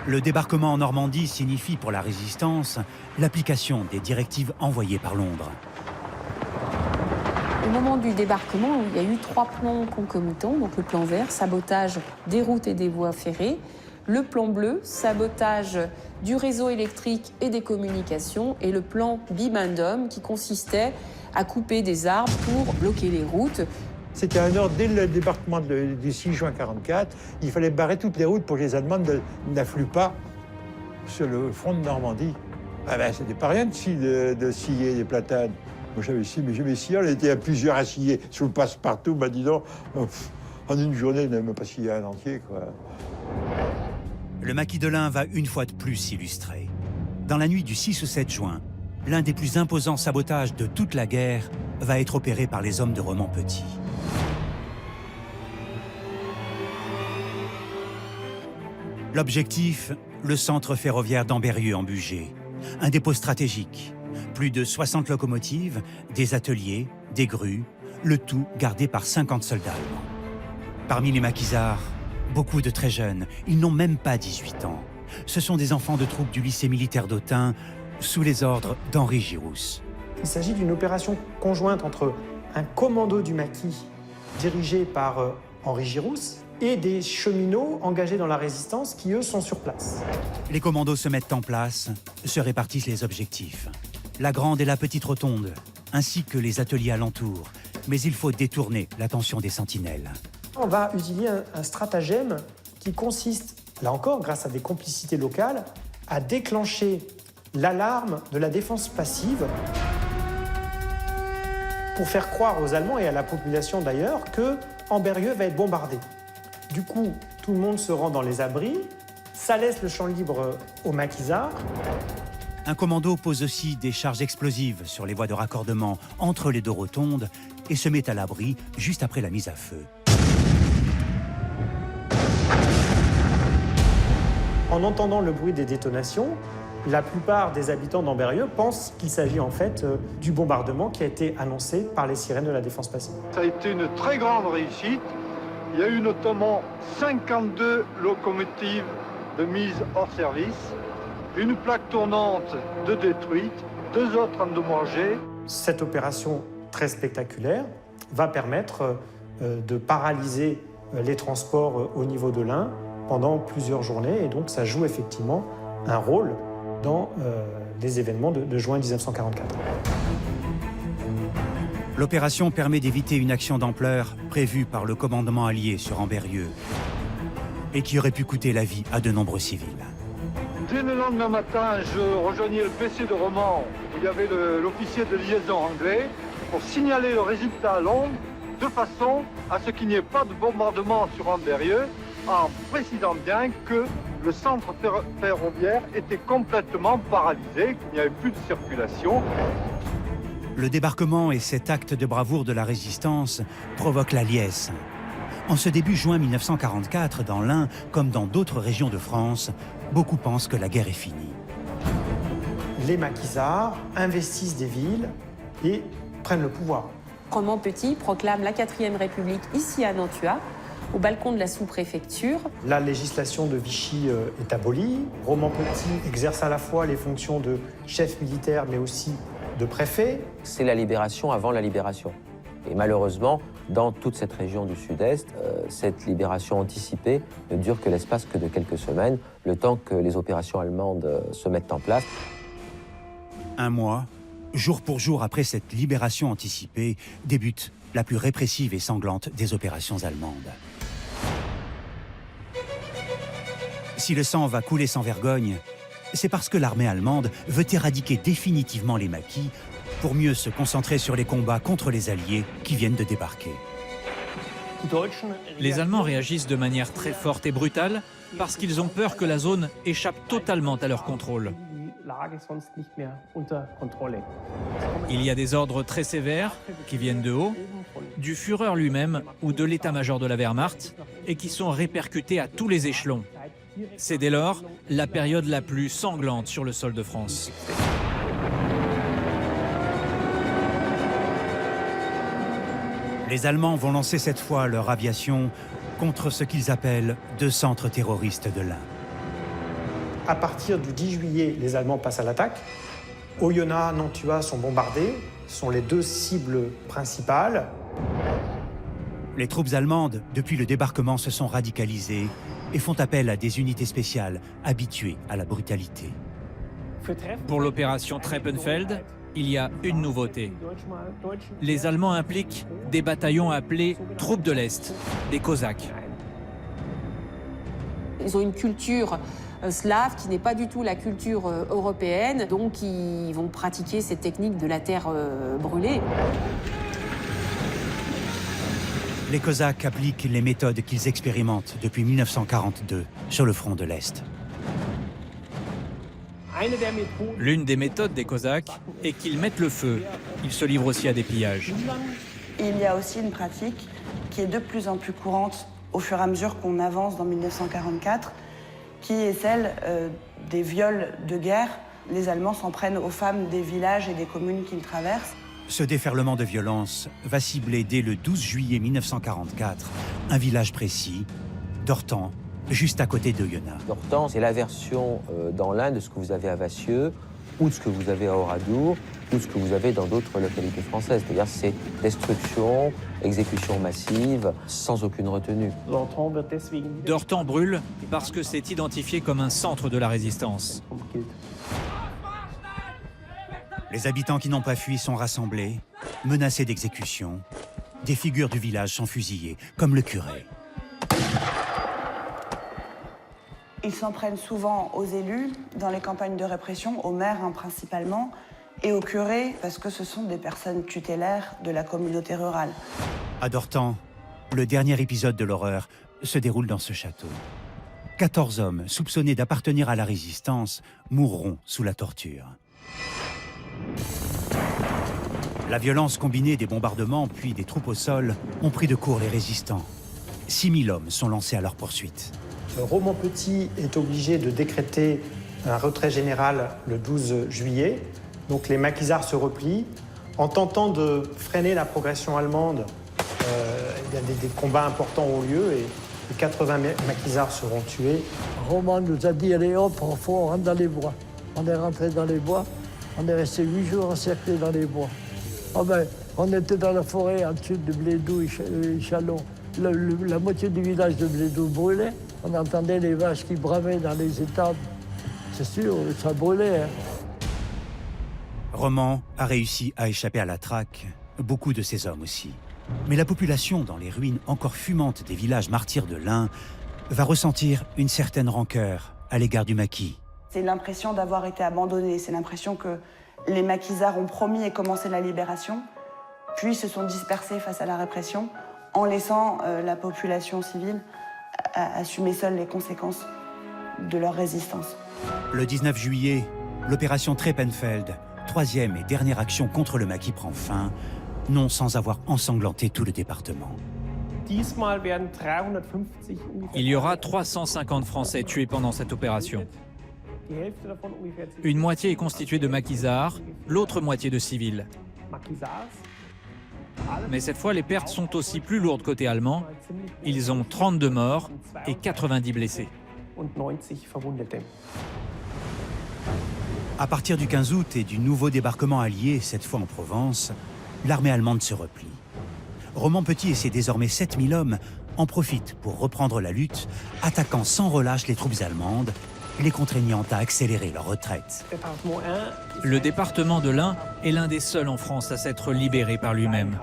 le débarquement en Normandie signifie pour la résistance l'application des directives envoyées par Londres. Au moment du débarquement, il y a eu 3 plans concomitants. Donc le plan vert, sabotage des routes et des voies ferrées. Le plan bleu, sabotage du réseau électrique et des communications. Et le plan bibendum, qui consistait à couper des arbres pour bloquer les routes. C'était un ordre dès le débarquement du 6 juin 1944. Il fallait barrer toutes les routes pour que les Allemands n'affluent pas sur le front de Normandie. Ah ben, c'était pas rien de scier des platanes. Moi, j'avais scié, on était à plusieurs à scier sur le passe-partout. Bah, dis donc, en une journée, on n'a même pas scié un entier, quoi. Le maquis de l'Ain va une fois de plus s'illustrer. Dans la nuit du 6 au 7 juin, l'un des plus imposants sabotages de toute la guerre va être opéré par les hommes de Romans-Petit. L'objectif, le centre ferroviaire d'Ambérieu en Bugey. Un dépôt stratégique. Plus de 60 locomotives, des ateliers, des grues, le tout gardé par 50 soldats allemands. Parmi les maquisards, beaucoup de très jeunes, ils n'ont même pas 18 ans. Ce sont des enfants de troupes du lycée militaire d'Autun, sous les ordres d'Henri Girousse. Il s'agit d'une opération conjointe entre un commando du maquis dirigé par Henri Girousse et des cheminots engagés dans la résistance qui, eux, sont sur place. Les commandos se mettent en place, se répartissent les objectifs. La grande et la petite rotonde, ainsi que les ateliers alentours. Mais il faut détourner l'attention des sentinelles. On va utiliser un stratagème qui consiste, là encore, grâce à des complicités locales, à déclencher l'alarme de la défense passive pour faire croire aux Allemands et à la population d'ailleurs que Ambérieu va être bombardé. Du coup, tout le monde se rend dans les abris, ça laisse le champ libre aux maquisards. Un commando pose aussi des charges explosives sur les voies de raccordement entre les deux rotondes et se met à l'abri juste après la mise à feu. En entendant le bruit des détonations, la plupart des habitants d'Ambérieu pensent qu'il s'agit en fait du bombardement qui a été annoncé par les sirènes de la défense passive. Ça a été une très grande réussite. Il y a eu notamment 52 locomotives de mise hors service, une plaque tournante de détruite, 2 autres endommagées. Cette opération très spectaculaire va permettre de paralyser les transports au niveau de l'Ain pendant plusieurs journées, et donc ça joue effectivement un rôle dans les événements de juin 1944. L'opération permet d'éviter une action d'ampleur prévue par le commandement allié sur Ambérieu et qui aurait pu coûter la vie à de nombreux civils. Dès le lendemain matin, je rejoignais le PC de Romans, où il y avait l'officier de liaison anglais, pour signaler le résultat à Londres, de façon à ce qu'il n'y ait pas de bombardement sur Ambérieu, en précisant bien que le centre ferroviaire était complètement paralysé, qu'il n'y avait plus de circulation. Le débarquement et cet acte de bravoure de la résistance provoquent la liesse. En ce début juin 1944, dans l'Ain comme dans d'autres régions de France, beaucoup pensent que la guerre est finie. Les maquisards investissent des villes et prennent le pouvoir. Romans-Petit proclame la 4e République ici à Nantua, au balcon de la sous-préfecture. La législation de Vichy est abolie. Romans-Petit exerce à la fois les fonctions de chef militaire mais aussi de préfet. C'est la libération avant la libération. Et malheureusement, dans toute cette région du Sud-Est, cette libération anticipée ne dure que l'espace de quelques semaines, le temps que les opérations allemandes se mettent en place. Un mois, jour pour jour après cette libération anticipée, débute la plus répressive et sanglante des opérations allemandes. Si le sang va couler sans vergogne, c'est parce que l'armée allemande veut éradiquer définitivement les maquis pour mieux se concentrer sur les combats contre les Alliés qui viennent de débarquer. Les Allemands réagissent de manière très forte et brutale parce qu'ils ont peur que la zone échappe totalement à leur contrôle. Il y a des ordres très sévères qui viennent de haut, du Führer lui-même ou de l'état-major de la Wehrmacht et qui sont répercutés à tous les échelons. C'est dès lors la période la plus sanglante sur le sol de France. Les Allemands vont lancer cette fois leur aviation contre ce qu'ils appellent deux centres terroristes de l'Ain. À partir du 10 juillet, les Allemands passent à l'attaque. Oyonnax, Nantua sont bombardés, sont les deux cibles principales. Les troupes allemandes, depuis le débarquement, se sont radicalisées et font appel à des unités spéciales habituées à la brutalité. Pour l'opération Treppenfeld, il y a une nouveauté. Les Allemands impliquent des bataillons appelés troupes de l'Est, des Cosaques. Ils ont une culture slave qui n'est pas du tout la culture européenne, donc ils vont pratiquer ces techniques de la terre brûlée. Les Cosaques appliquent les méthodes qu'ils expérimentent depuis 1942 sur le front de l'Est. L'une des méthodes des Cosaques est qu'ils mettent le feu. Ils se livrent aussi à des pillages. Il y a aussi une pratique qui est de plus en plus courante au fur et à mesure qu'on avance dans 1944, qui est celle des viols de guerre. Les Allemands s'en prennent aux femmes des villages et des communes qu'ils traversent. Ce déferlement de violence va cibler dès le 12 juillet 1944 un village précis, Dortan, juste à côté d'Oyonnax. Dortan, c'est la version dans l'Ain de ce que vous avez à Vassieux, ou de ce que vous avez à Oradour, ou de ce que vous avez dans d'autres localités françaises. C'est-à-dire c'est destruction, exécution massive, sans aucune retenue. Dortan brûle parce que c'est identifié comme un centre de la résistance. Les habitants qui n'ont pas fui sont rassemblés, menacés d'exécution. Des figures du village sont fusillées, comme le curé. Ils s'en prennent souvent aux élus, dans les campagnes de répression, aux maires principalement, et aux curés, parce que ce sont des personnes tutélaires de la communauté rurale. À Dortan, le dernier épisode de l'horreur se déroule dans ce château. 14 hommes soupçonnés d'appartenir à la résistance mourront sous la torture. La violence combinée des bombardements puis des troupes au sol ont pris de court les résistants. 6000 hommes sont lancés à leur poursuite. Roman Petit est obligé de décréter un retrait général le 12 juillet. Donc les maquisards se replient. En tentant de freiner la progression allemande, il y a des combats importants ont lieu et 80 maquisards seront tués. Roman nous a dit, allez hop, on rentre dans les bois. On est rentré dans les bois. On est resté 8 jours encerclés dans les bois. Oh ben, on était dans la forêt, en dessus de Blédou et Chalon. La moitié du village de Blédou brûlait. On entendait les vaches qui bramaient dans les étables. C'est sûr, ça brûlait. Hein. Roman a réussi à échapper à la traque, beaucoup de ses hommes aussi. Mais la population, dans les ruines encore fumantes des villages martyrs de l'Ain, va ressentir une certaine rancœur à l'égard du maquis. C'est l'impression d'avoir été abandonné, c'est l'impression que les maquisards ont promis et commencé la libération, puis se sont dispersés face à la répression, en laissant la population civile assumer seule les conséquences de leur résistance. Le 19 juillet, l'opération Treppenfeld, troisième et dernière action contre le maquis, prend fin, non sans avoir ensanglanté tout le département. Il y aura 350 Français tués pendant cette opération. Une moitié est constituée de maquisards, l'autre moitié de civils. Mais cette fois, les pertes sont aussi plus lourdes côté allemand. Ils ont 32 morts et 90 blessés. À partir du 15 août et du nouveau débarquement allié, cette fois en Provence, l'armée allemande se replie. Roman Petit et ses désormais 7000 hommes en profitent pour reprendre la lutte, attaquant sans relâche les troupes allemandes les contraignant à accélérer leur retraite. Le département de l'Ain est l'un des seuls en France à s'être libéré par lui-même.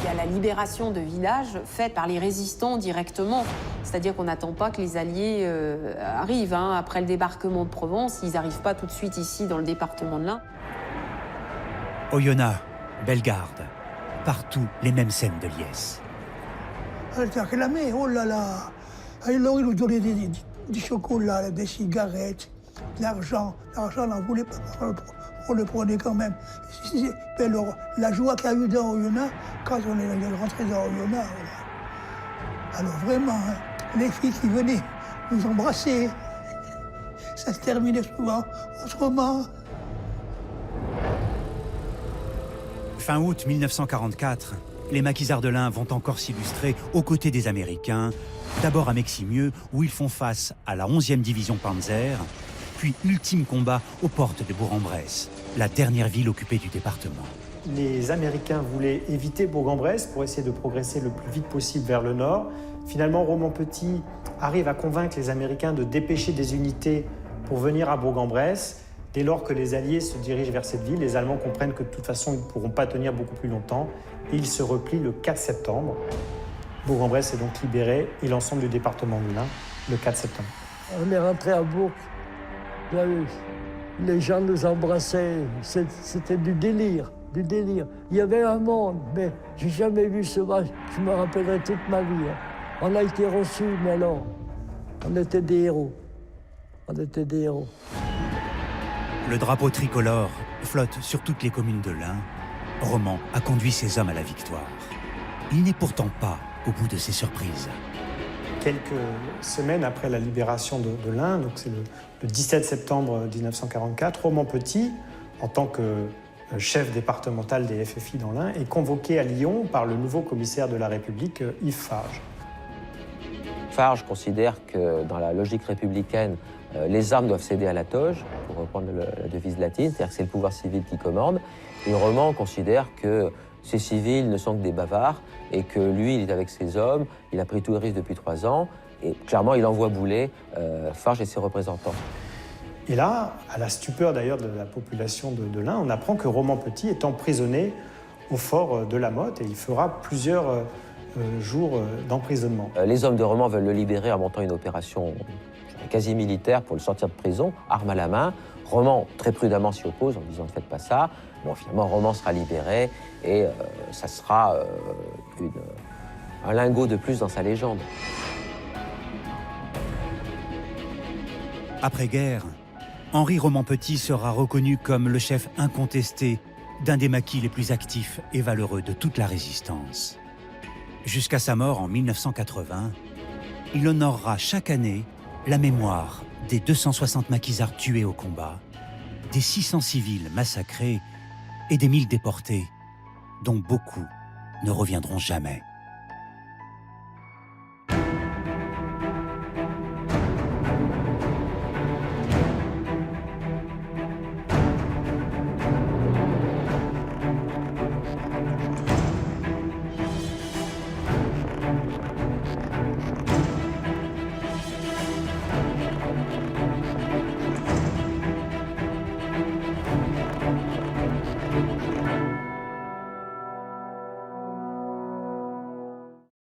Il y a la libération de villages faite par les résistants directement. C'est-à-dire qu'on n'attend pas que les Alliés arrivent. Après le débarquement de Provence, ils n'arrivent pas tout de suite ici dans le département de l'Ain. Oyonnax, Bellegarde, partout les mêmes scènes de liesse. Elle était acclamée, oh là là. Alors, ils nous donnaient du chocolat, des cigarettes, de l'argent. L'argent, on n'en voulait pas, on le prenait quand même. Alors, la joie qu'il y a eu dans Oyonnax, quand on est rentré dans Oyonnax, alors vraiment, les filles qui venaient nous embrasser, ça se terminait souvent autrement. Fin août 1944, les maquisards de l'Ain vont encore s'illustrer aux côtés des Américains, d'abord à Meximieux, où ils font face à la 11e division Panzer, puis ultime combat aux portes de Bourg-en-Bresse, la dernière ville occupée du département. Les Américains voulaient éviter Bourg-en-Bresse pour essayer de progresser le plus vite possible vers le nord. Finalement, Roman Petit arrive à convaincre les Américains de dépêcher des unités pour venir à Bourg-en-Bresse. Dès lors que les Alliés se dirigent vers cette ville, les Allemands comprennent que de toute façon, ils ne pourront pas tenir beaucoup plus longtemps et ils se replient le 4 septembre. Bourg-en-Bresse est donc libéré et l'ensemble du département de l'Ain le 4 septembre. On est rentré à Bourg. Les gens nous embrassaient. C'était du délire, du délire. Il y avait un monde, mais j'ai jamais vu ce match. Je me rappellerai toute ma vie. On a été reçus, mais alors, on était des héros. On était des héros. Le drapeau tricolore flotte sur toutes les communes de l'Ain. Roman a conduit ses hommes à la victoire. Il n'est pourtant pas au bout de ses surprises. Quelques semaines après la libération de l'Ain, donc c'est le 17 septembre 1944, Roman Petit, en tant que chef départemental des FFI dans l'Ain, est convoqué à Lyon par le nouveau commissaire de la République, Yves Farge. Farge considère que dans la logique républicaine, les armes doivent céder à la toge, pour reprendre la devise latine, c'est-à-dire que c'est le pouvoir civil qui commande. Et Roman considère que ces civils ne sont que des bavards et que lui, il est avec ses hommes, il a pris tous les risques depuis 3 ans et clairement, il envoie bouler Farge et ses représentants. Et là, à la stupeur d'ailleurs de la population de l'Ain, on apprend que Roman Petit est emprisonné au fort de la Motte et il fera plusieurs jours d'emprisonnement. Les hommes de Roman veulent le libérer en montant une opération quasi militaire pour le sortir de prison, arme à la main. Roman, très prudemment, s'y oppose en disant « ne faites pas ça ». Bon, finalement, Roman sera libéré et ça sera un lingot de plus dans sa légende. Après-guerre, Henri Roman Petit sera reconnu comme le chef incontesté d'un des maquis les plus actifs et valeureux de toute la résistance. Jusqu'à sa mort en 1980, il honorera chaque année la mémoire des 260 maquisards tués au combat, des 600 civils massacrés et des 1000 déportés, dont beaucoup ne reviendront jamais.